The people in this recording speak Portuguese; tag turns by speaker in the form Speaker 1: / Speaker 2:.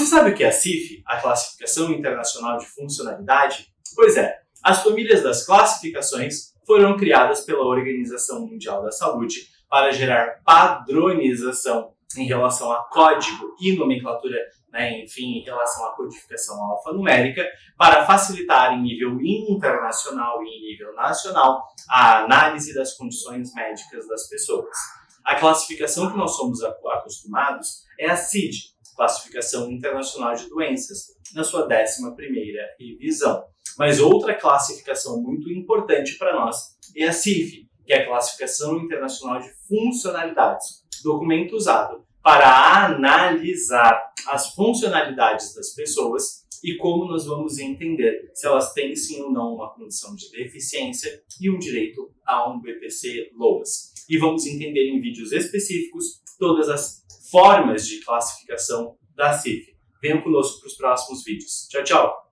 Speaker 1: sabe o que é a CIF, a Classificação Internacional de Funcionalidade? Pois é, as famílias das classificações foram criadas pela Organização Mundial da Saúde para gerar padronização em relação a código e nomenclatura, em relação à codificação alfanumérica, para facilitar em nível internacional e em nível nacional a análise das condições médicas das pessoas. A classificação que nós somos acostumados é a CID, Classificação Internacional de Doenças, na sua 11ª revisão. Mas outra classificação muito importante para nós é a CIF, que é a Classificação Internacional de Funcionalidades, documento usado para analisar as funcionalidades das pessoas e como nós vamos entender se elas têm sim ou não uma condição de deficiência e um direito a um BPC-LOAS. E vamos entender em vídeos específicos todas as formas de classificação da CIF. Venham conosco para os próximos vídeos. Tchau, tchau!